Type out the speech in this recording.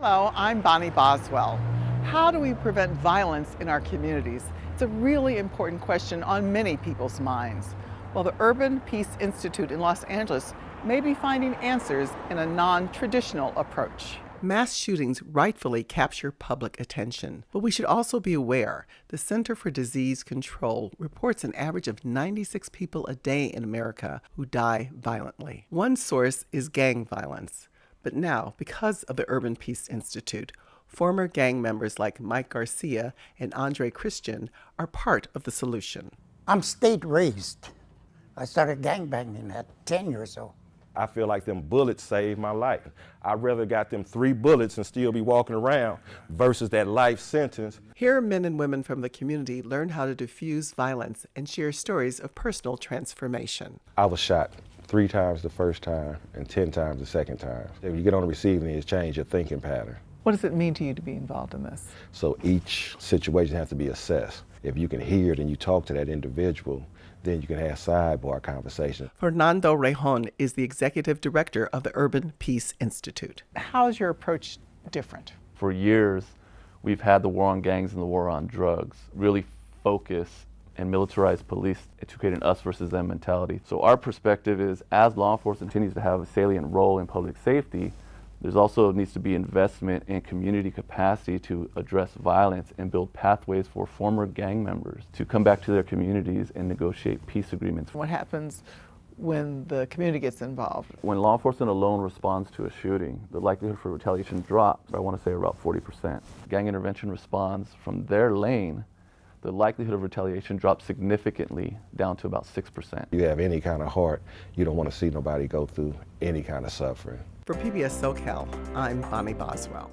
Hello, I'm Bonnie Boswell. How do we prevent violence in our communities? It's a really important question on many people's minds. Well, the Urban Peace Institute in Los Angeles may be finding answers in a non-traditional approach. Mass shootings rightfully capture public attention, but we should also be aware the Center for Disease Control reports an average of 96 people a day in America who die violently. One source is gang violence. But now, because of the Urban Peace Institute, former gang members like Mike Garcia and Andre Christian are part of the solution. I'm state raised. I started gangbanging at 10 years old. I feel like them bullets saved my life. I'd rather got them 3 bullets and still be walking around versus that life sentence. Here, men and women from the community learn how to diffuse violence and share stories of personal transformation. I was shot 3 times the first time and 10 times the second time. When you get on the receiving end, it's changed your thinking pattern. What does it mean to you to be involved in this? So each situation has to be assessed. If you can hear it and you talk to that individual, then you can have sidebar conversations. Fernando Rejon is the Executive Director of the Urban Peace Institute. How is your approach different? For years, we've had the war on gangs and the war on drugs really focus and militarized police to create an us versus them mentality. So our perspective is, as law enforcement continues to have a salient role in public safety, there's also needs to be investment in community capacity to address violence and build pathways for former gang members to come back to their communities and negotiate peace agreements. What happens when the community gets involved? When law enforcement alone responds to a shooting, the likelihood for retaliation drops, I want to say about 40%. Gang intervention responds from their lane, the likelihood of retaliation drops significantly down to about 6%. You have any kind of heart, you don't want to see nobody go through any kind of suffering. For PBS SoCal, I'm Bonnie Boswell.